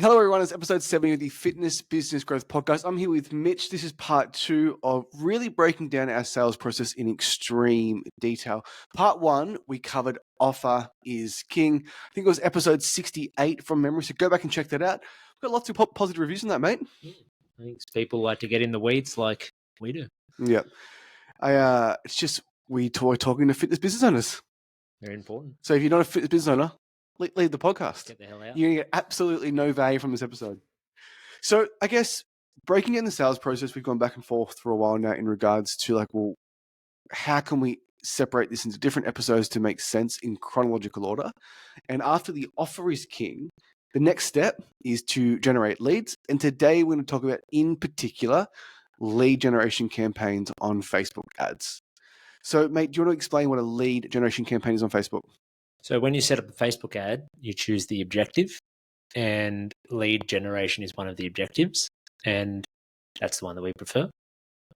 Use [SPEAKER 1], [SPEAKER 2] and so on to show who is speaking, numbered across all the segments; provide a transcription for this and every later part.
[SPEAKER 1] Hello, everyone. It's episode 70 of the Fitness Business Growth Podcast. I'm here with Mitch. This is part 2 of really breaking down our sales process in extreme detail. Part 1, we covered offer is king. I think it was episode 68 from memory, so go back and check that out. We've got lots of positive reviews on that, mate.
[SPEAKER 2] I think people like to get in the weeds like we do.
[SPEAKER 1] Yeah. It's just we're talking to fitness business owners.
[SPEAKER 2] Very important.
[SPEAKER 1] So if you're not a fitness business owner, leave the podcast.
[SPEAKER 2] Get the hell out.
[SPEAKER 1] You're going to get absolutely no value from this episode. So I guess breaking down the sales process, we've gone back and forth for a while now in regards to how can we separate this into different episodes to make sense in chronological order? And after the offer is king, the next step is to generate leads. And today we're going to talk about, in particular, lead generation campaigns on Facebook ads. So, mate, do you want to explain what a lead generation campaign is on Facebook?
[SPEAKER 2] So when you set up a Facebook ad, you choose the objective, and lead generation is one of the objectives, and that's the one that we prefer.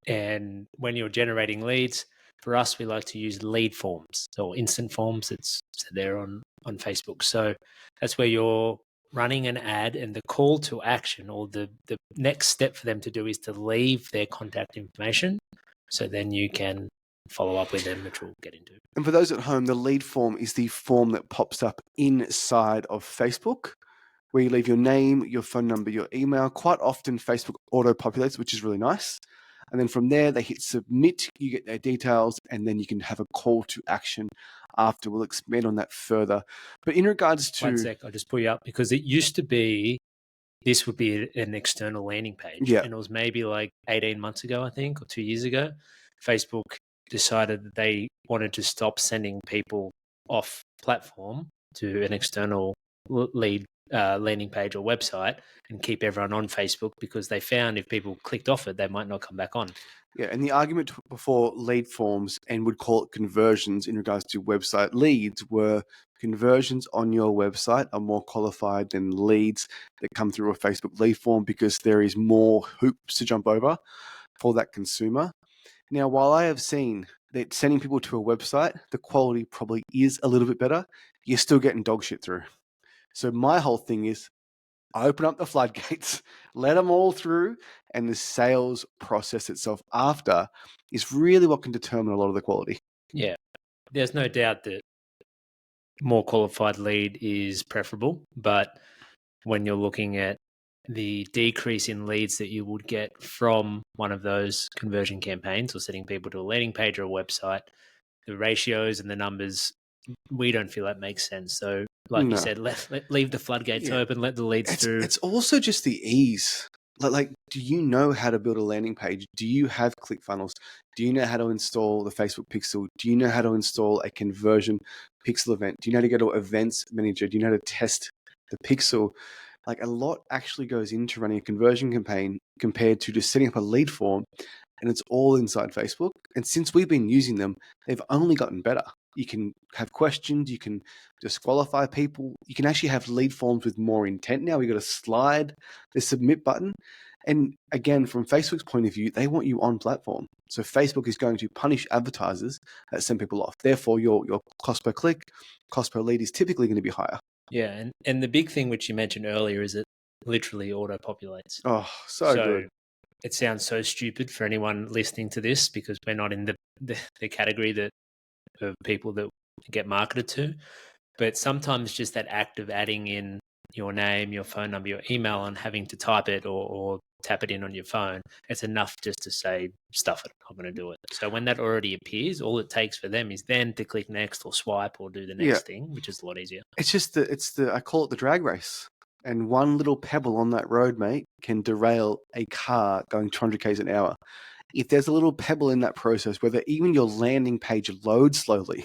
[SPEAKER 2] And when you're generating leads, for us, we like to use lead forms or instant forms. It's there on Facebook. So that's where you're running an ad, and the call to action or the next step for them to do is to leave their contact information. So then you can follow up with them, which we'll get into.
[SPEAKER 1] And for those at home, the lead form is the form that pops up inside of Facebook, where you leave your name, your phone number, your email. Quite often, Facebook auto-populates, which is really nice. And then from there, they hit submit, you get their details, and then you can have a call to action after. We'll expand on that further. But in regards to...
[SPEAKER 2] One sec, I'll just pull you up, because it used to be, this would be an external landing page.
[SPEAKER 1] Yeah.
[SPEAKER 2] And it was maybe like 18 months ago, I think, or 2 years ago, Facebook decided that they wanted to stop sending people off platform to an external lead landing page or website and keep everyone on Facebook, because they found if people clicked off it, they might not come back on.
[SPEAKER 1] Yeah, and the argument before lead forms, and would call it conversions in regards to website leads, were conversions on your website are more qualified than leads that come through a Facebook lead form, because there is more hoops to jump over for that consumer. Now, while I have seen that sending people to a website, the quality probably is a little bit better, you're still getting dog shit through. So my whole thing is, open up the floodgates, let them all through, and the sales process itself after is really what can determine a lot of the quality.
[SPEAKER 2] Yeah, there's no doubt that more qualified lead is preferable, but when you're looking at the decrease in leads that you would get from one of those conversion campaigns or setting people to a landing page or a website, the ratios and the numbers, we don't feel that makes sense. So like you said, leave the floodgates open, let the leads through.
[SPEAKER 1] It's also just the ease. Like, do you know how to build a landing page? Do you have ClickFunnels? Do you know how to install the Facebook Pixel? Do you know how to install a conversion pixel event? Do you know how to go to Events Manager? Do you know how to test the pixel? Like, a lot actually goes into running a conversion campaign compared to just setting up a lead form, and it's all inside Facebook. And since we've been using them, they've only gotten better. You can have questions, you can disqualify people, you can actually have lead forms with more intent now. We've got to slide the submit button. And again, from Facebook's point of view, they want you on platform. So Facebook is going to punish advertisers that send people off. Therefore, your cost per click, cost per lead is typically going to be higher.
[SPEAKER 2] Yeah, and the big thing which you mentioned earlier is it literally auto-populates.
[SPEAKER 1] Oh, so good.
[SPEAKER 2] It sounds so stupid for anyone listening to this, because we're not in the category that of people that get marketed to. But sometimes just that act of adding in your name, your phone number, your email, and having to type it or tap it in on your phone, it's enough just to say, stuff it, I'm going to do it. So when that already appears, all it takes for them is then to click next or swipe or do the next thing, which is a lot easier.
[SPEAKER 1] It's just I call it the drag race. And one little pebble on that road, mate, can derail a car going 200 k's an hour. If there's a little pebble in that process, whether even your landing page loads slowly,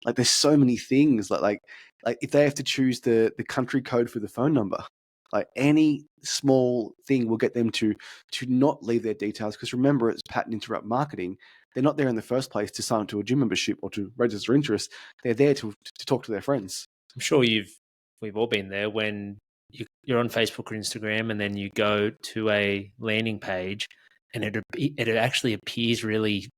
[SPEAKER 1] like there's so many things, like if they have to choose the country code for the phone number, like any small thing will get them to not leave their details. Because remember, it's pattern interrupt marketing. They're not there in the first place to sign up to a gym membership or to register interest. They're there to talk to their friends.
[SPEAKER 2] I'm sure we've all been there when you're on Facebook or Instagram, and then you go to a landing page, and it actually appears really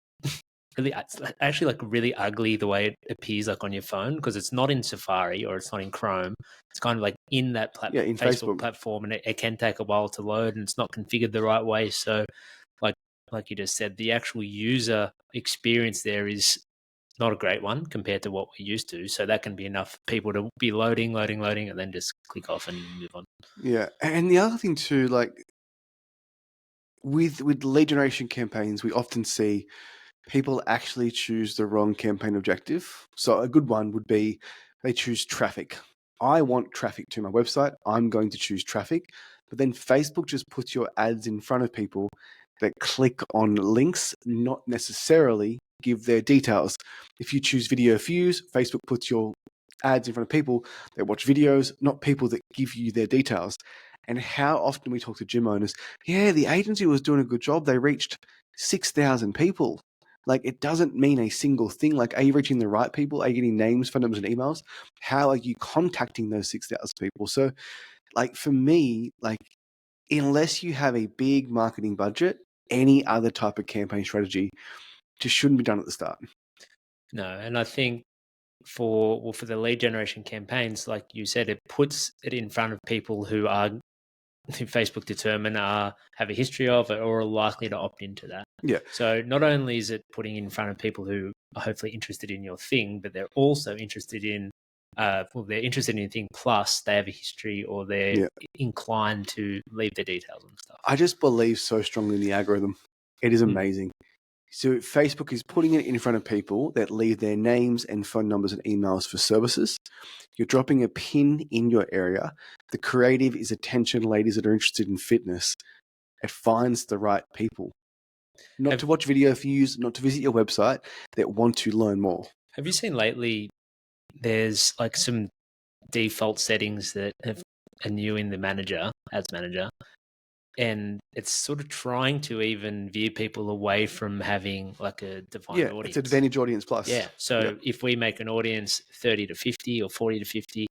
[SPEAKER 2] really, it's actually like really ugly the way it appears like on your phone, because it's not in Safari or it's not in Chrome. It's kind of like in that
[SPEAKER 1] Yeah, in
[SPEAKER 2] Facebook
[SPEAKER 1] Facebook.
[SPEAKER 2] platform, and it can take a while to load, and it's not configured the right way. So, like like you just said, the actual user experience there is not a great one compared to what we're used to. So that can be enough people to be loading, loading, loading, and then just click off and move on.
[SPEAKER 1] Yeah, and the other thing too, like with lead generation campaigns, we often see people actually choose the wrong campaign objective. So a good one would be they choose traffic. I want traffic to my website. I'm going to choose traffic. But then Facebook just puts your ads in front of people that click on links, not necessarily give their details. If you choose video views, Facebook puts your ads in front of people that watch videos, not people that give you their details. And how often we talk to gym owners, yeah, the agency was doing a good job. They reached 6,000 people. Like, it doesn't mean a single thing. Like, are you reaching the right people? Are you getting names, phone numbers, and emails? How are you contacting those 6,000 people? So, like, for me, like, unless you have a big marketing budget, any other type of campaign strategy just shouldn't be done at the start.
[SPEAKER 2] No, and I think for the lead generation campaigns, like you said, it puts it in front of people who Facebook determine have a history of it or are likely to opt into that.
[SPEAKER 1] Yeah.
[SPEAKER 2] So not only is it putting in front of people who are hopefully interested in your thing, but they're also interested in they're interested in your thing, plus they have a history or they're
[SPEAKER 1] Yeah.
[SPEAKER 2] inclined to leave their details and stuff.
[SPEAKER 1] I just believe so strongly in the algorithm. It is amazing. So Facebook is putting it in front of people that leave their names and phone numbers and emails for services. You're dropping a pin in your area. The creative is attention ladies that are interested in fitness. It finds the right people. Not to watch video views, not to visit your website, that want to learn more.
[SPEAKER 2] Have you seen lately there's like some default settings that are new in the ads manager, and it's sort of trying to even veer people away from having like a defined
[SPEAKER 1] It's
[SPEAKER 2] audience.
[SPEAKER 1] Advantage Audience Plus.
[SPEAKER 2] Yeah. So if we make an audience 30 to 50 or 40 to 50,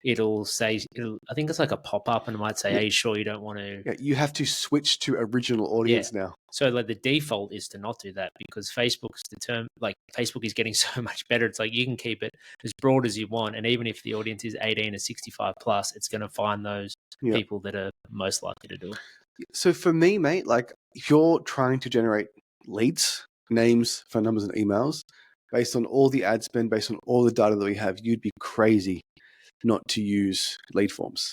[SPEAKER 2] it'll say, I think it's like a pop up and it might say, "Are you sure you don't want to?"
[SPEAKER 1] Yeah, you have to switch to original audience now.
[SPEAKER 2] So like the default is to not do that, because Facebook is getting so much better. It's like you can keep it as broad as you want, and even if the audience is 18 to 65 plus, it's going to find those people that are most likely to do it.
[SPEAKER 1] So for me, mate, like if you're trying to generate leads, names, phone numbers, and emails based on all the ad spend, based on all the data that we have, you'd be crazy not to use lead forms.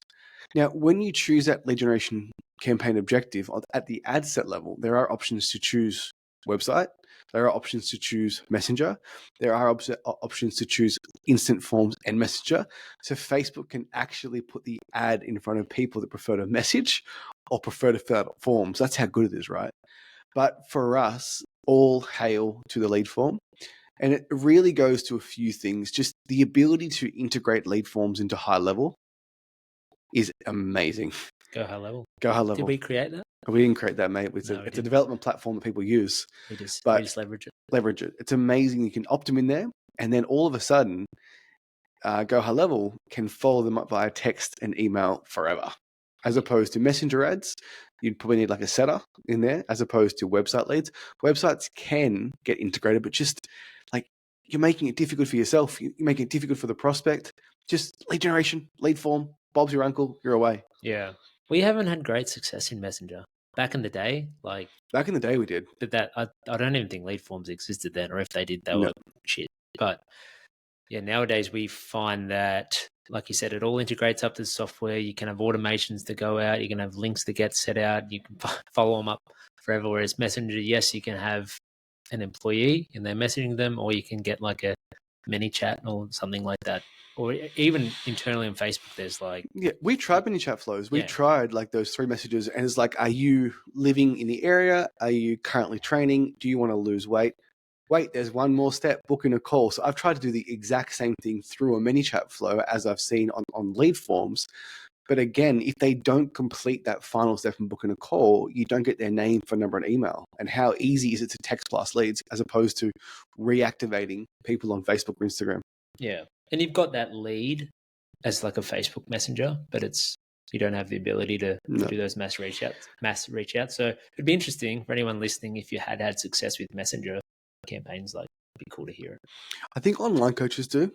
[SPEAKER 1] Now, when you choose that lead generation campaign objective at the ad set level, there are options to choose website. There are options to choose Messenger. There are options to choose instant forms and Messenger. So Facebook can actually put the ad in front of people that prefer to message or prefer to fill out forms. That's how good it is, right? But for us, all hail to the lead form. And it really goes to a few things. Just the ability to integrate lead forms into high level is amazing.
[SPEAKER 2] Go high level.
[SPEAKER 1] Go high level.
[SPEAKER 2] Did we create that?
[SPEAKER 1] We didn't create that, mate. It's
[SPEAKER 2] No,
[SPEAKER 1] a development platform that people use.
[SPEAKER 2] We just leverage it.
[SPEAKER 1] Leverage it. It's amazing. You can opt them in there, and then all of a sudden, Go High Level can follow them up via text and email forever. As opposed to messenger ads, you'd probably need like a setter in there, as opposed to website leads. Websites can get integrated, but just like you're making it difficult for yourself. You're making it difficult for the prospect. Just lead generation, lead form. Bob's your uncle. You're away.
[SPEAKER 2] Yeah. We haven't had great success in Messenger. Back in the day,
[SPEAKER 1] back in the day we did.
[SPEAKER 2] But that I don't even think lead forms existed then, or if they did, they were shit. But yeah, nowadays we find that, like you said, it all integrates up to the software. You can have automations that go out. You can have links that get set out. You can follow them up forever. Whereas Messenger, yes, you can have an employee and they're messaging them, or you can get like a mini chat or something like that. Or even internally on Facebook, there's
[SPEAKER 1] we tried mini chat flows. We tried like those 3 messages, and it's like, are you living in the area? Are you currently training? Do you want to lose weight? Wait, there's one more step, booking a call. So I've tried to do the exact same thing through a mini chat flow as I've seen on lead forms. But again, if they don't complete that final step in booking a call, you don't get their name, phone number, and email. And how easy is it to text blast leads as opposed to reactivating people on Facebook or Instagram?
[SPEAKER 2] Yeah. And you've got that lead as like a Facebook Messenger, but you don't have the ability to do those mass reach outs. So it'd be interesting for anyone listening, if you had success with Messenger, campaigns? Like, it'd be cool to hear it.
[SPEAKER 1] I think online coaches do.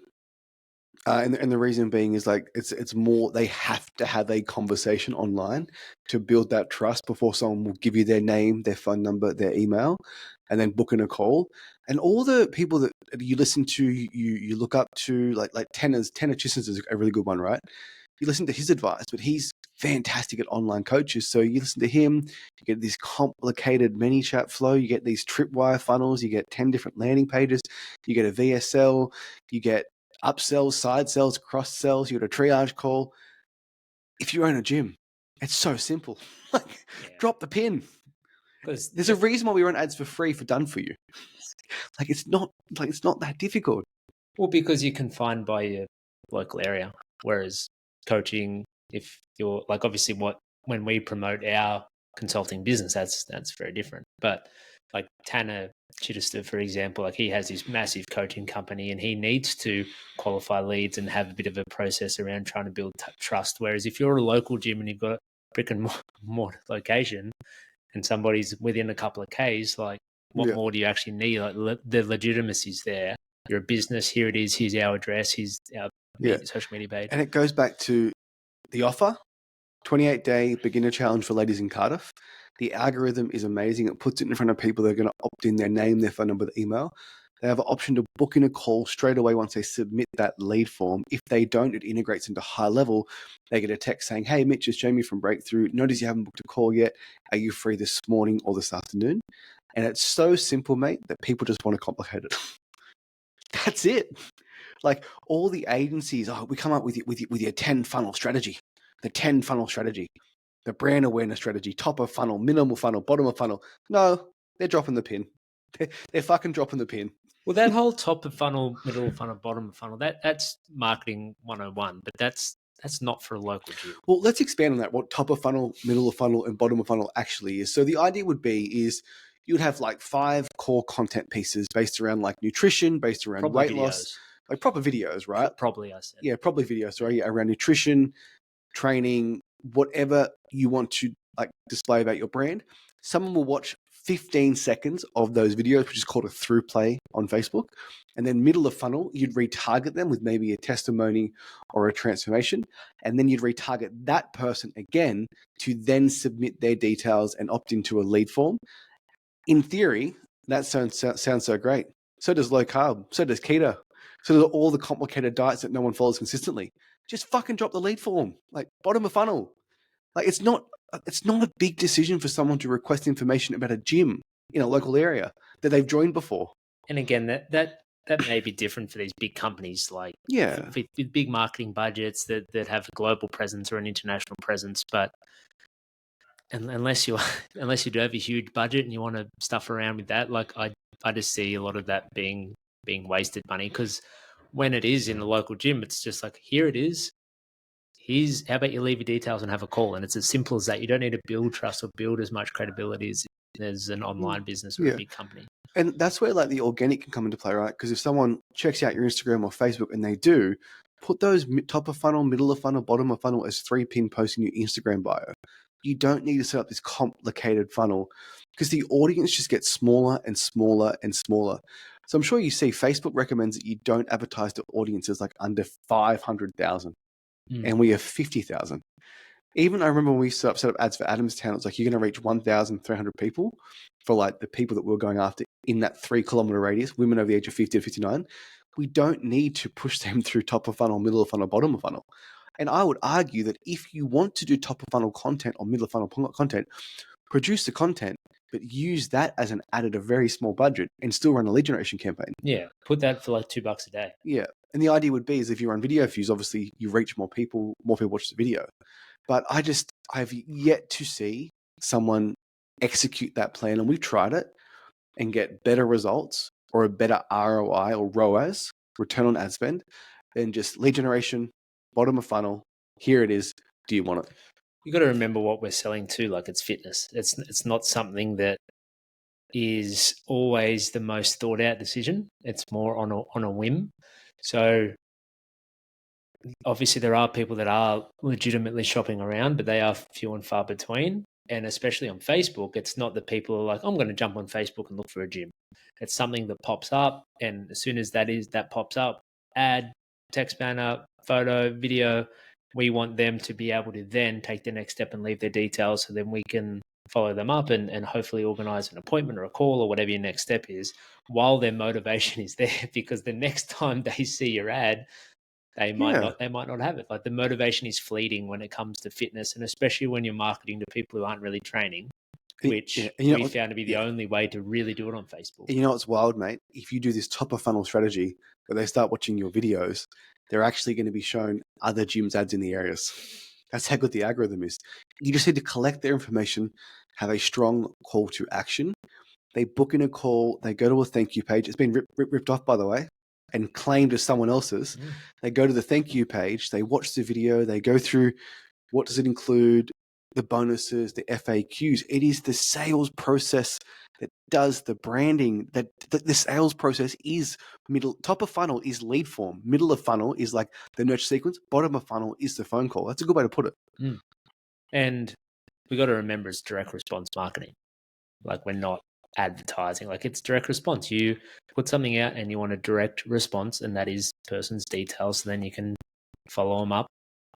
[SPEAKER 1] And the reason being is like it's more they have to have a conversation online to build that trust before someone will give you their name, their phone number, their email, and then book in a call. And all the people that you listen to, you look up to, like Tanner Chisholm is a really good one, right? You listen to his advice, but he's fantastic at online coaches. So you listen to him, you get this complicated ManyChat flow, you get these tripwire funnels, you get 10 different landing pages, you get a VSL, you get upsells, side sells, cross sells, you got a triage call. If you own a gym, it's so simple. Like, drop the pin.
[SPEAKER 2] Because
[SPEAKER 1] There's a reason why we run ads for free for Done For You. Like it's not that difficult.
[SPEAKER 2] Well, because you're confined by your local area, whereas coaching, if you're like, obviously when we promote our consulting business, that's very different. But like Tanner Chittister, for example, like he has this massive coaching company and he needs to qualify leads and have a bit of a process around trying to build trust. Whereas if you're a local gym and you've got a brick and mortar location and somebody's within a couple of Ks, like what more do you actually need? Like the legitimacy's there. You're a business. Here it is. Here's our address. Here's our social media page.
[SPEAKER 1] And it goes back to the offer, 28-day beginner challenge for ladies in Cardiff. The algorithm is amazing. It puts it in front of people that are going to opt in their name, their phone number, their email. They have an option to book in a call straight away once they submit that lead form. If they don't, it integrates into high level. They get a text saying, "Hey, Mitch, it's Jamie from Breakthrough. Notice you haven't booked a call yet. Are you free this morning or this afternoon?" And it's so simple, mate, that people just want to complicate it. That's it. Like all the agencies, we come up with your 10 funnel strategy, the 10 funnel strategy, the brand awareness strategy, top of funnel, minimal funnel, bottom of funnel. No, they're dropping the pin. They're fucking dropping the pin.
[SPEAKER 2] Well, that whole top of funnel, middle of funnel, bottom of funnel, that's marketing 101, but that's not for a local gym.
[SPEAKER 1] Well, let's expand on that. What top of funnel, middle of funnel, and bottom of funnel actually is. So the idea would be is you would have like 5 core content pieces based around like nutrition, based around
[SPEAKER 2] Probably
[SPEAKER 1] weight loss, like proper videos, right?
[SPEAKER 2] Probably, I said.
[SPEAKER 1] Yeah, probably videos, sorry, around nutrition, training, whatever you want to like display about your brand. Someone will watch 15 seconds of those videos, which is called a through play on Facebook. And then middle of funnel, you'd retarget them with maybe a testimony or a transformation. And then you'd retarget that person again to then submit their details and opt into a lead form. In theory, that sounds so great. So does low carb. So does keto. So does all the complicated diets that no one follows consistently. Just fucking drop the lead form, like bottom of funnel. Like it's not a big decision for someone to request information about a gym in a local area that they've joined before.
[SPEAKER 2] And again, that may be different for these big companies, like with big marketing budgets that have a global presence or an international presence. But unless you do have a huge budget and you want to stuff around with that, like I just see a lot of that being wasted money, because when it is in a local gym, it's just like, here it is. How about you leave your details and have a call? And it's as simple as that. You don't need to build trust or build as much credibility as an online business or a big company.
[SPEAKER 1] And that's where like the organic can come into play, right? Because if someone checks out your Instagram or Facebook and they do, put those top of funnel, middle of funnel, bottom of funnel as 3 pin posts in your Instagram bio. You don't need to set up this complicated funnel because the audience just gets smaller and smaller and smaller. So I'm sure you see Facebook recommends that you don't advertise to audiences like under 500,000 and we have 50,000. Even I remember when we set up ads for Adamstown, it was like you're going to reach 1,300 people for like the people that we're going after in that 3 kilometer radius, women over the age of 50 to 59. We don't need to push them through top of funnel, middle of funnel, bottom of funnel. And I would argue that if you want to do top of funnel content or middle of funnel content, produce the content, but use that as an ad at a very small budget and still run a lead generation campaign.
[SPEAKER 2] Yeah, put that for like $2 a day.
[SPEAKER 1] Yeah. And the idea would be is if you run video views, obviously you reach more people watch the video. But I've yet to see someone execute that plan, and we've tried it and get better results or a better ROI or ROAS, return on ad spend, than just lead generation, bottom of funnel. Here it is. Do you want it?
[SPEAKER 2] You got to remember what we're selling too. Like, it's fitness. It's not something that is always the most thought out decision. It's more on a whim. So obviously there are people that are legitimately shopping around, but they are few and far between. And especially on Facebook, it's not that people are like, I'm going to jump on Facebook and look for a gym. It's something that pops up. And as soon as that pops up, ad, text banner, photo, video, we want them to be able to then take the next step and leave their details, so then we can follow them up and hopefully organize an appointment or a call or whatever your next step is, while their motivation is there. Because the next time they see your ad, they might not have it. Like, the motivation is fleeting when it comes to fitness, and especially when you're marketing to people who aren't really training, which we found to be the only way to really do it on Facebook.
[SPEAKER 1] And you know what's wild, mate? If you do this top of funnel strategy where they start watching your videos, they're actually going to be shown other gyms ads in the areas. That's how good the algorithm is. You just need to collect their information, have a strong call to action. They book in a call, they go to a thank you page. It's been ripped off, by the way, and claimed as someone else's. They go to the thank you page, they watch the video, they go through what does it include, the bonuses, the FAQs. It is the sales process that does the branding. That the sales process is top of funnel is lead form. Middle of funnel is like the nurture sequence. Bottom of funnel is the phone call. That's a good way to put it.
[SPEAKER 2] And we got to remember, it's direct response marketing. Like, we're not advertising. Like, it's direct response. You put something out and you want a direct response, and that is person's details. So then you can follow them up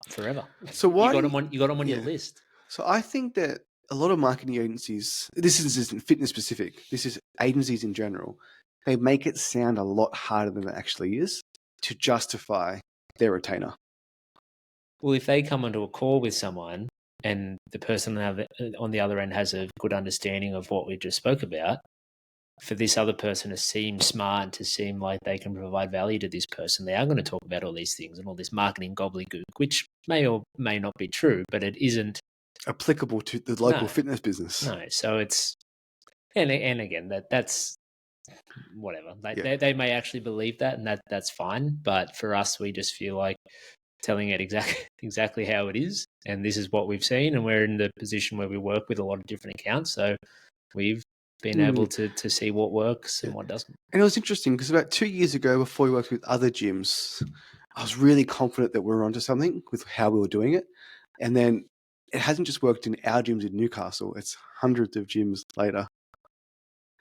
[SPEAKER 2] forever.
[SPEAKER 1] So why
[SPEAKER 2] you got them on your list.
[SPEAKER 1] So I think that a lot of marketing agencies, this isn't fitness specific, this is agencies in general, they make it sound a lot harder than it actually is to justify their retainer.
[SPEAKER 2] Well, if they come onto a call with someone and the person on the other end has a good understanding of what we just spoke about, for this other person to seem smart, to seem like they can provide value to this person, they are going to talk about all these things and all this marketing gobbledygook, which may or may not be true, but it isn't
[SPEAKER 1] applicable to the local fitness business.
[SPEAKER 2] No, so it's and again that's whatever. They may actually believe that, and that's fine. But for us, we just feel like telling it exactly how it is, and this is what we've seen, and we're in the position where we work with a lot of different accounts, so we've been able to see what works and what doesn't.
[SPEAKER 1] And it was interesting because about 2 years ago, before we worked with other gyms, I was really confident that we were onto something with how we were doing it. And then it hasn't just worked in our gyms in Newcastle, it's hundreds of gyms later.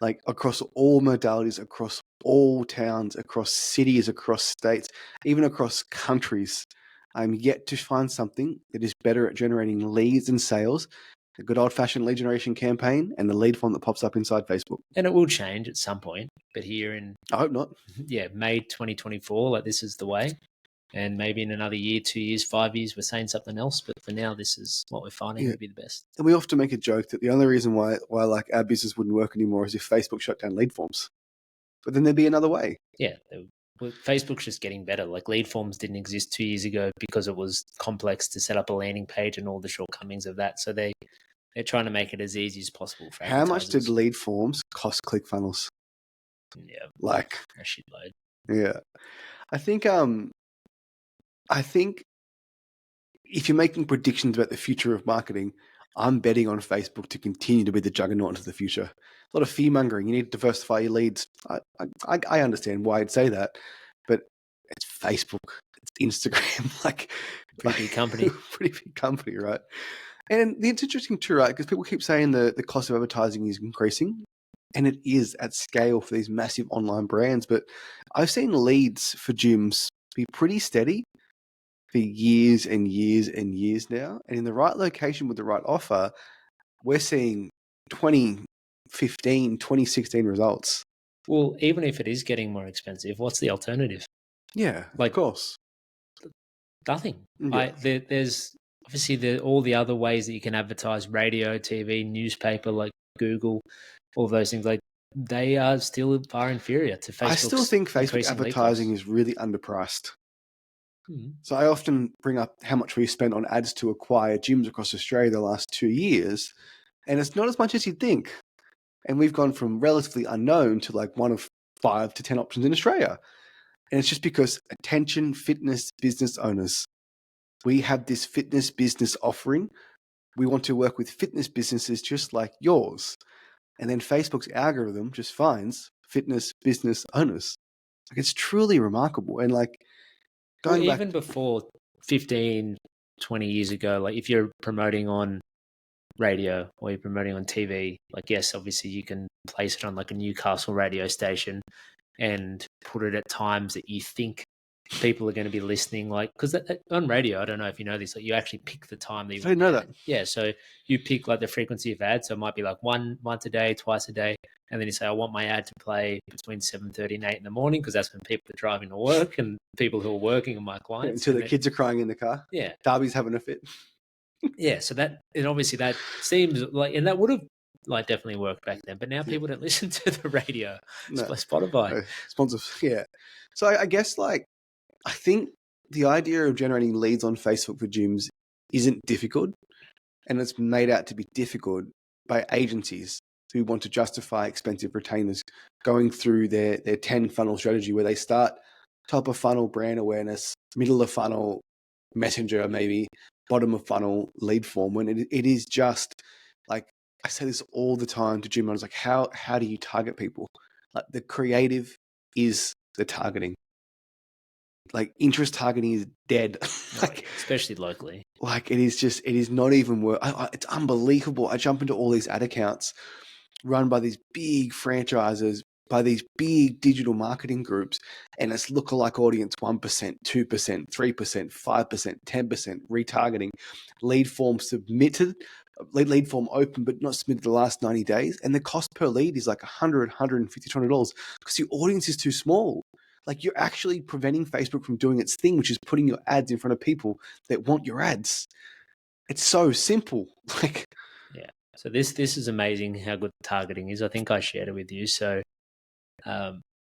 [SPEAKER 1] Like across all modalities, across all towns, across cities, across states, even across countries. I'm yet to find something that is better at generating leads and sales, a good old-fashioned lead generation campaign, and the lead form that pops up inside Facebook.
[SPEAKER 2] And it will change at some point, but here in
[SPEAKER 1] I hope not.
[SPEAKER 2] Yeah, May 2024, like, this is the way. And maybe in another year, 2 years, 5 years, we're saying something else. But for now, this is what we're finding would be the best.
[SPEAKER 1] And we often make a joke that the only reason why like our business wouldn't work anymore is if Facebook shut down lead forms. But then there'd be another way.
[SPEAKER 2] Yeah, Facebook's just getting better. Like, lead forms didn't exist 2 years ago because it was complex to set up a landing page and all the shortcomings of that. So they're trying to make it as easy as possible for
[SPEAKER 1] How much did lead forms cost ClickFunnels?
[SPEAKER 2] Yeah,
[SPEAKER 1] like
[SPEAKER 2] a shitload.
[SPEAKER 1] Yeah, I think if you're making predictions about the future of marketing, I'm betting on Facebook to continue to be the juggernaut into the future. A lot of fear mongering. You need to diversify your leads. I understand why I'd say that, but it's Facebook, it's Instagram, like
[SPEAKER 2] pretty big company,
[SPEAKER 1] right? And it's interesting too, right? Because people keep saying the cost of advertising is increasing, and it is at scale for these massive online brands. But I've seen leads for gyms be pretty steady for years and years and years now. And in the right location with the right offer, we're seeing 2015, 2016 results.
[SPEAKER 2] Well, even if it is getting more expensive, what's the alternative?
[SPEAKER 1] Yeah, like, of course.
[SPEAKER 2] Nothing. Yeah. There's obviously all the other ways that you can advertise: radio, TV, newspaper, like Google, all those things. Like, they are still far inferior to Facebook.
[SPEAKER 1] I still think Facebook advertising is really underpriced. So I often bring up how much we've spent on ads to acquire gyms across Australia the last 2 years, and it's not as much as you'd think. And we've gone from relatively unknown to like one of 5 to 10 options in Australia. And it's just because attention fitness business owners, we have this fitness business offering. We want to work with fitness businesses just like yours. And then Facebook's algorithm just finds fitness business owners. Like, it's truly remarkable. And like,
[SPEAKER 2] even before 15, 20 years ago, like, if you're promoting on radio or you're promoting on TV, like, yes, obviously you can place it on like a Newcastle radio station and put it at times that you think people are going to be listening, like, because on radio, I don't know if you know this, like, you actually pick the time that you
[SPEAKER 1] I
[SPEAKER 2] want
[SPEAKER 1] didn't
[SPEAKER 2] your
[SPEAKER 1] know that.
[SPEAKER 2] ad. Yeah, so you pick like the frequency of ads, so it might be like once a day, twice a day, and then you say, I want my ad to play between 7:30 and 8 in the morning because that's when people are driving to work and people who are working are my clients.
[SPEAKER 1] Until
[SPEAKER 2] And
[SPEAKER 1] the kids are crying in the car.
[SPEAKER 2] yeah,
[SPEAKER 1] Darby's having a fit.
[SPEAKER 2] yeah, so that, and obviously that seems like, and that would have like definitely worked back then, but now
[SPEAKER 1] Yeah.
[SPEAKER 2] people don't listen to the radio.
[SPEAKER 1] No,
[SPEAKER 2] Spotify.
[SPEAKER 1] no, sponsors. Yeah. So I guess like I think the idea of generating leads on Facebook for gyms isn't difficult, and it's made out to be difficult by agencies who want to justify expensive retainers going through their 10 funnel strategy where they start top of funnel brand awareness, middle of funnel messenger, maybe bottom of funnel lead form, when it is just like, I say this all the time to gym owners, like how do you target people? Like the creative is the targeting. Like interest targeting is dead. Like,
[SPEAKER 2] especially locally.
[SPEAKER 1] Like it is not even work. It's unbelievable. I jump into all these ad accounts run by these big franchises, by these big digital marketing groups, and it's lookalike audience 1%, 2%, 3%, 5%, 10% retargeting, lead form submitted, lead form open but not submitted the last 90 days, and the cost per lead is like $100, $150, $200 because your audience is too small. Like you're actually preventing Facebook from doing its thing, which is putting your ads in front of people that want your ads. It's so simple. Like,
[SPEAKER 2] yeah. So this is amazing how good targeting is. I think I shared it with you. So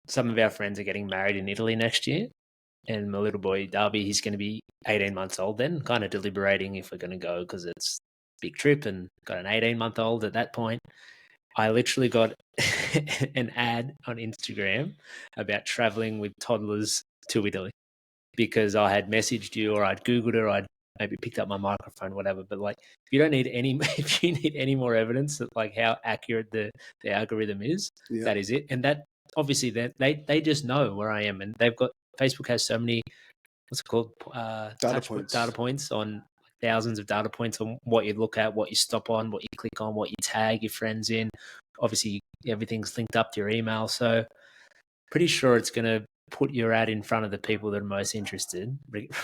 [SPEAKER 2] some of our friends are getting married in Italy next year, and my little boy Darby, he's going to be 18 months old then, kind of deliberating if we're going to go because it's a big trip, and got an 18-month-old at that point. I literally got an ad on Instagram about traveling with toddlers to Italy because I had messaged you or I'd Googled it or I'd maybe picked up my microphone, whatever. But like, if you don't need any, if you need any more evidence that like how accurate the algorithm is,
[SPEAKER 1] yeah,
[SPEAKER 2] that is it. And that obviously they just know where I am, and they've got, Facebook has so many, what's it called, data points on thousands of data points on what you look at, what you stop on, what you click on, what you tag your friends in. Obviously, everything's linked up to your email, so pretty sure it's going to put your ad in front of the people that are most interested,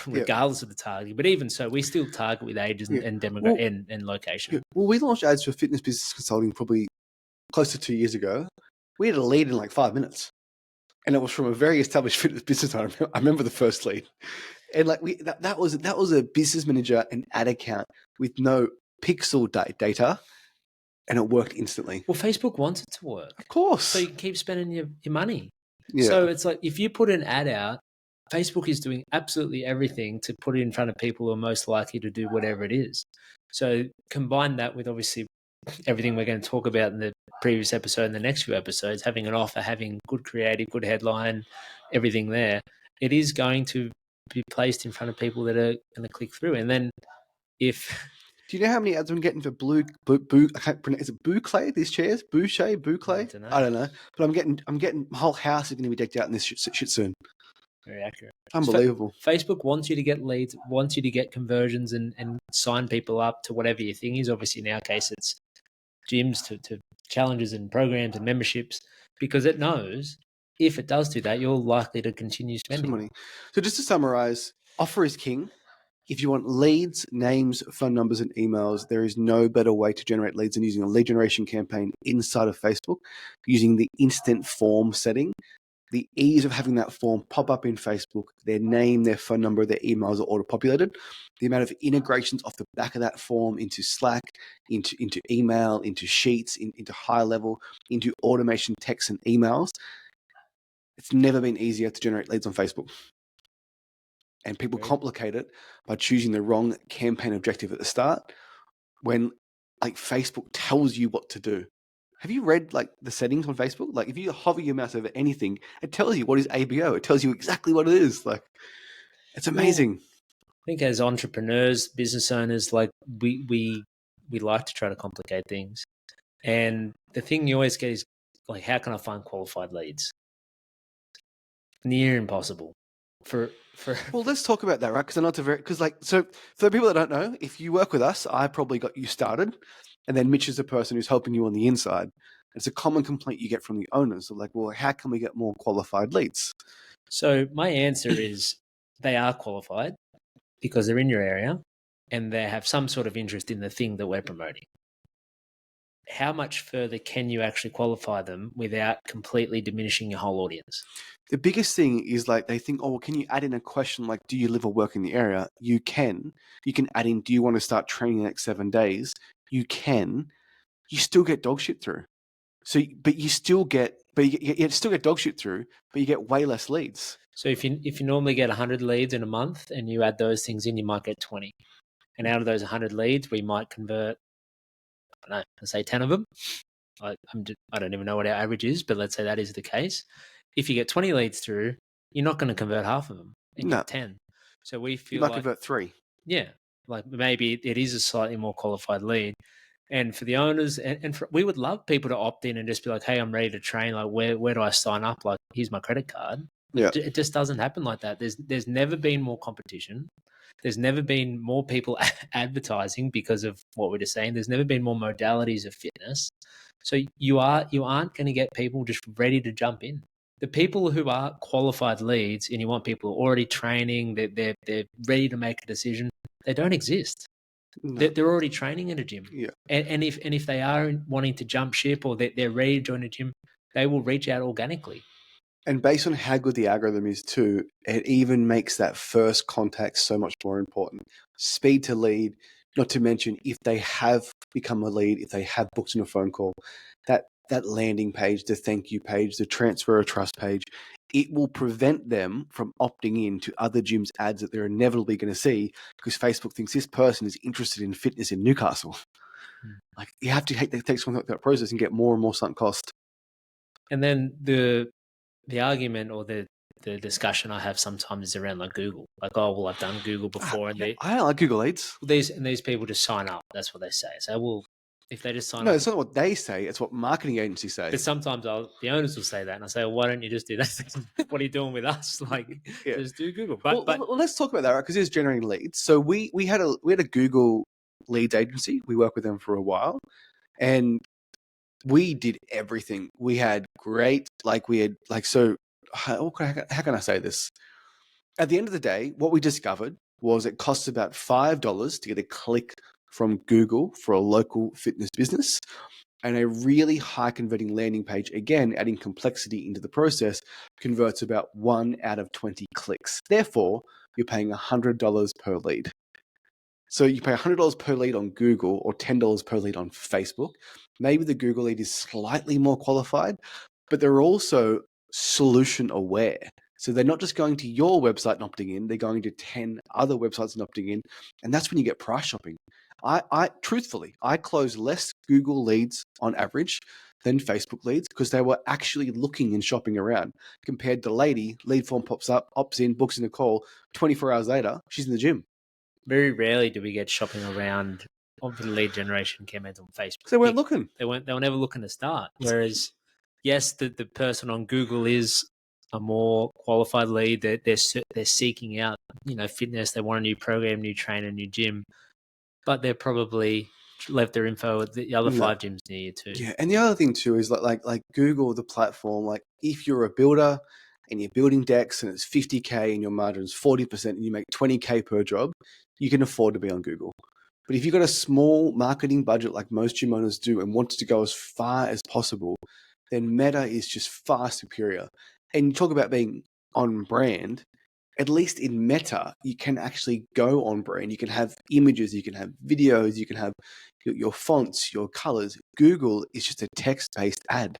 [SPEAKER 2] regardless of the targeting. But even so, we still target with ages and demographic and location.
[SPEAKER 1] Yeah. Well, we launched ads for fitness business consulting probably close to 2 years ago. We had a lead in like 5 minutes, and it was from a very established fitness business owner. I remember the first lead, and like that was a business manager and ad account with no pixel data, and it worked instantly.
[SPEAKER 2] Well, Facebook wants it to work,
[SPEAKER 1] of course,
[SPEAKER 2] so you can keep spending your money.
[SPEAKER 1] Yeah.
[SPEAKER 2] So it's like if you put an ad out, Facebook is doing absolutely everything to put it in front of people who are most likely to do whatever it is. So combine that with obviously everything we're going to talk about in the previous episode and the next few episodes, having an offer, having good creative, good headline, everything there, it is going to be placed in front of people that are going to click through. And then if...
[SPEAKER 1] Do you know how many ads I'm getting for I can't pronounce, is it Boucle, these chairs? Boucle? I don't know. But I'm getting, my whole house is going to be decked out in this shit soon.
[SPEAKER 2] Very accurate.
[SPEAKER 1] Unbelievable.
[SPEAKER 2] Facebook wants you to get leads, wants you to get conversions and sign people up to whatever your thing is. Obviously, in our case, it's gyms to challenges and programs and memberships, because it knows if it does do that, you're likely to continue spending.
[SPEAKER 1] Money. So just to summarize, offer is king. If you want leads, names, phone numbers, and emails, there is no better way to generate leads than using a lead generation campaign inside of Facebook, using the instant form setting. The ease of having that form pop up in Facebook, their name, their phone number, their emails are auto-populated. The amount of integrations off the back of that form into Slack, into email, into Sheets, into high level, into automation texts and emails. It's never been easier to generate leads on Facebook. And people complicate it by choosing the wrong campaign objective at the start when like Facebook tells you what to do. Have you read like the settings on Facebook? Like if you hover your mouse over anything, it tells you what is ABO. It tells you exactly what it is. Like it's amazing.
[SPEAKER 2] Well, I think as entrepreneurs, business owners, like we like to try to complicate things. And the thing you always get is like, how can I find qualified leads? Near impossible.
[SPEAKER 1] Well, let's talk about that, right? Because I know it's a very so for the people that don't know, if you work with us, I probably got you started, and then Mitch is the person who's helping you on the inside. It's a common complaint you get from the owners. They're like, well, how can we get more qualified leads?
[SPEAKER 2] So my answer is they are qualified because they're in your area and they have some sort of interest in the thing that we're promoting. How much further can you actually qualify them without completely diminishing your whole audience?
[SPEAKER 1] The biggest thing is like they think, oh, well, can you add in a question like, do you live or work in the area? You can. You can add in, do you want to start training in the next 7 days? You can. You still get dog shit through. So, but you still get, you still get dog shit through, but you get way less leads.
[SPEAKER 2] So if you normally get 100 leads in a month and you add those things in, you might get 20. And out of those 100 leads, we might convert, I don't know, let's say 10 of them. I don't even know what our average is, but let's say that is the case. If you get 20 leads through, you're not going to convert half of them and
[SPEAKER 1] No.
[SPEAKER 2] get 10. So we feel
[SPEAKER 1] You might
[SPEAKER 2] like
[SPEAKER 1] convert 3.
[SPEAKER 2] yeah, like maybe it is a slightly more qualified lead. And for the owners, we would love people to opt in and just be like, "Hey, I'm ready to train. Like, where do I sign up? Like, here's my credit card."
[SPEAKER 1] Yeah.
[SPEAKER 2] It just doesn't happen like that. There's never been more competition. There's never been more people advertising because of what we're just saying. There's never been more modalities of fitness. So you aren't going to get people just ready to jump in. The people who are qualified leads, and you want people already training, they're ready to make a decision. They don't exist.
[SPEAKER 1] No.
[SPEAKER 2] They're already training in a gym.
[SPEAKER 1] Yeah.
[SPEAKER 2] And if they are wanting to jump ship or they're ready to join a gym, they will reach out organically.
[SPEAKER 1] And based on how good the algorithm is too, it even makes that first contact so much more important. Speed to lead, not to mention if they have become a lead, if they have booked in a phone call, that landing page, the thank you page, the transfer of trust page, it will prevent them from opting in to other gyms' ads that they're inevitably going to see because Facebook thinks this person is interested in fitness in Newcastle. Like you have to take something like that process and get more and more sunk cost.
[SPEAKER 2] And then the argument or the discussion I have sometimes is around like Google. Like, oh well, I've done Google before, and
[SPEAKER 1] I don't like Google Ads.
[SPEAKER 2] these people just sign up. That's what they say. So well, if they just sign
[SPEAKER 1] No,
[SPEAKER 2] up,
[SPEAKER 1] it's not what they say. It's what marketing agencies say.
[SPEAKER 2] but sometimes the owners will say that, and I say, well, why don't you just do that? What are you doing with us? Like,
[SPEAKER 1] Yeah.
[SPEAKER 2] just do Google. But
[SPEAKER 1] well, let's talk about that, right? Because it's generating leads. So we had a Google leads agency. We worked with them for a while, and we did everything. We had great, how can I say this? At the end of the day, what we discovered was it costs about $5 to get a click from Google for a local fitness business. And a really high converting landing page, again, adding complexity into the process, converts about 1 out of 20 clicks. Therefore, you're paying $100 per lead. So you pay $100 per lead on Google or $10 per lead on Facebook. Maybe the Google lead is slightly more qualified, but they're also solution aware. So they're not just going to your website and opting in, they're going to 10 other websites and opting in. And that's when you get price shopping. I truthfully, I close less Google leads on average than Facebook leads because they were actually looking and shopping around. Compared to lady, lead form pops up, opts in, books in a call, 24 hours later, she's in the gym.
[SPEAKER 2] very rarely do we get shopping around of the lead generation campaigns on Facebook.
[SPEAKER 1] So they weren't looking.
[SPEAKER 2] They were never looking to start. Whereas, yes, the person on Google is a more qualified lead. They're seeking out fitness. They want a new program, new trainer, new gym, but they're probably left their info at the other 5 gyms near you too.
[SPEAKER 1] Yeah, and the other thing too is like Google, the platform. Like if you're a builder and you're building decks and it's 50K and your margin is 40% and you make 20K per job, you can afford to be on Google. But if you've got a small marketing budget like most gym owners do and want to go as far as possible, then Meta is just far superior. And you talk about being on brand, at least in Meta, you can actually go on brand. You can have images, you can have videos, you can have your fonts, your colors. Google is just a text-based ad.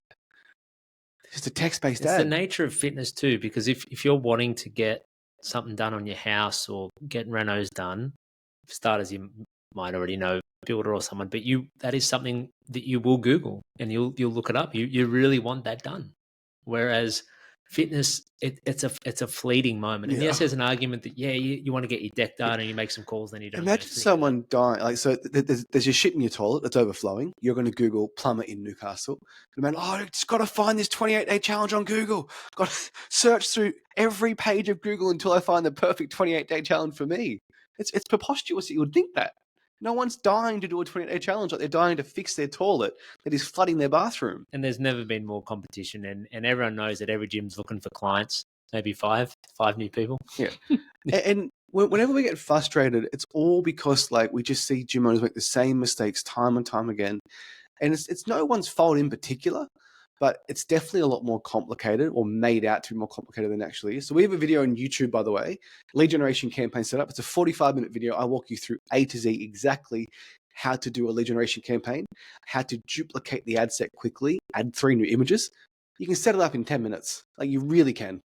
[SPEAKER 1] It's just a text-based ad.
[SPEAKER 2] It's the nature of fitness too, because if you're wanting to get something done on your house or get renos done, for starters, you might already know a builder or someone, but that is something that you will Google and you'll look it up. You really want that done. Whereas fitness, it's a fleeting moment. And yes, there's an argument that you want to get your deck done and you make some calls, then you don't.
[SPEAKER 1] Imagine someone dying. Like, so there's your shit in your toilet that's overflowing. You're going to Google plumber in Newcastle. And man, I just got to find this 28-day challenge on Google. Got to search through every page of Google until I find the perfect 28-day challenge for me. It's preposterous that you would think that. No one's dying to do a 28-day challenge. Like, they're dying to fix their toilet that is flooding their bathroom.
[SPEAKER 2] And there's never been more competition. And everyone knows that every gym's looking for clients. Maybe five new people.
[SPEAKER 1] Yeah. And whenever we get frustrated, it's all because like we just see gym owners make the same mistakes time and time again. And it's no one's fault in particular, but it's definitely a lot more complicated, or made out to be more complicated than it actually is. So we have a video on YouTube, by the way, lead generation campaign setup. It's a 45-minute video. I walk you through A to Z exactly how to do a lead generation campaign, how to duplicate the ad set quickly, add 3 new images. You can set it up in 10 minutes. Like, you really can.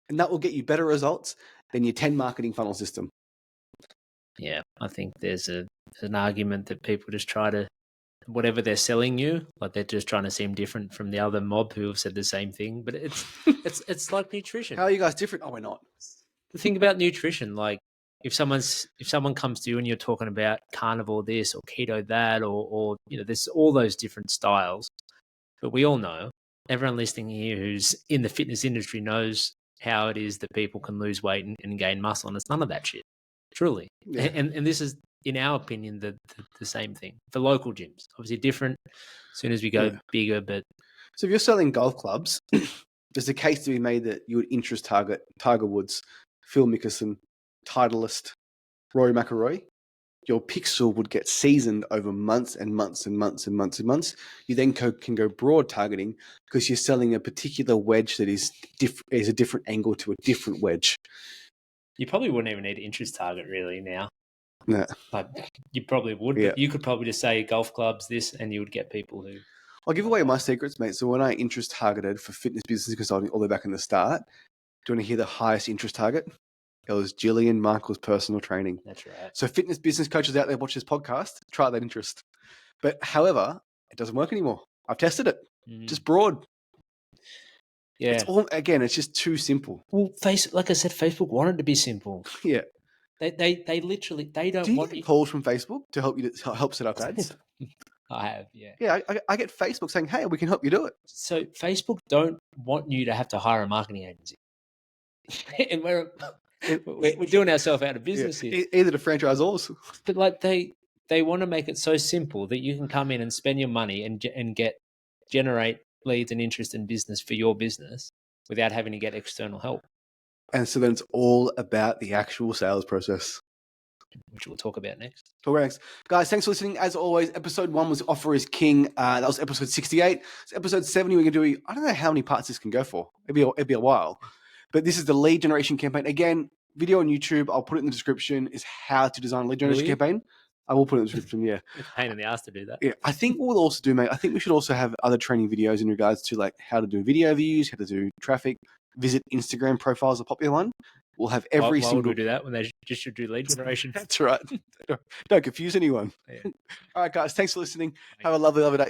[SPEAKER 1] And that will get you better results than your 10 marketing funnel system.
[SPEAKER 2] Yeah, I think there's an argument that people just try to, whatever they're selling you, like they're just trying to seem different from the other mob who have said the same thing. But it's like nutrition.
[SPEAKER 1] How are you guys different? Oh, we're not.
[SPEAKER 2] The thing about nutrition, like if someone comes to you and you're talking about carnivore this or keto that, or there's all those different styles. But we all know, everyone listening here who's in the fitness industry knows how it is that people can lose weight and gain muscle, and it's none of that shit, truly. Yeah. And this is, in our opinion, the same thing for local gyms. Obviously different as soon as we go bigger. But
[SPEAKER 1] so if you're selling golf clubs, there's a case to be made that you would interest target Tiger Woods, Phil Mickelson, Titleist, Rory McIlroy. Your pixel would get seasoned over months and months and months and months and months. You then can go broad targeting because you're selling a particular wedge that is a different angle to a different wedge.
[SPEAKER 2] You probably wouldn't even need an interest target really now.
[SPEAKER 1] No.
[SPEAKER 2] Like, you probably would, but you could probably just say golf clubs this, and you would get people who.
[SPEAKER 1] I'll give away my secrets, mate. So when I interest targeted for fitness business consulting all the way back in the start, do you want to hear the highest interest target? It was Jillian Michaels' personal training.
[SPEAKER 2] That's right.
[SPEAKER 1] So fitness business coaches out there watch this podcast, try that interest. But however, it doesn't work anymore. I've tested it. Just broad. Yeah. It's just too simple.
[SPEAKER 2] Well, like I said, Facebook wanted to be simple.
[SPEAKER 1] Yeah.
[SPEAKER 2] They literally don't
[SPEAKER 1] Do you
[SPEAKER 2] want
[SPEAKER 1] get calls from Facebook to help set up ads?
[SPEAKER 2] I have, yeah.
[SPEAKER 1] Yeah, I get Facebook saying, hey, we can help you do it.
[SPEAKER 2] So Facebook don't want you to have to hire a marketing agency. And we're doing ourselves out of business here.
[SPEAKER 1] Either the franchisors.
[SPEAKER 2] But like they want to make it so simple that you can come in and spend your money and generate leads and interest in business for your business without having to get external help.
[SPEAKER 1] And so then it's all about the actual sales process,
[SPEAKER 2] which we'll talk about next.
[SPEAKER 1] Guys, thanks for listening. As always, episode 1 was Offer is King. That was episode 68. So episode 70, we're going to do, I don't know how many parts this can go for. It'd be a while. But this is the lead generation campaign. Again, video on YouTube. I'll put it in the description, is how to design a lead generation campaign. I will put it in the description, yeah.
[SPEAKER 2] It's a pain in the ass to do that.
[SPEAKER 1] Yeah, I think what we'll also do, mate, I think we should also have other training videos in regards to like how to do video views, how to do traffic, visit Instagram profiles, a popular one. We'll have every single...
[SPEAKER 2] Why would we do that when they just should do lead generation?
[SPEAKER 1] That's right. Don't confuse anyone. Yeah. All right, guys, thanks for listening. Have a lovely day.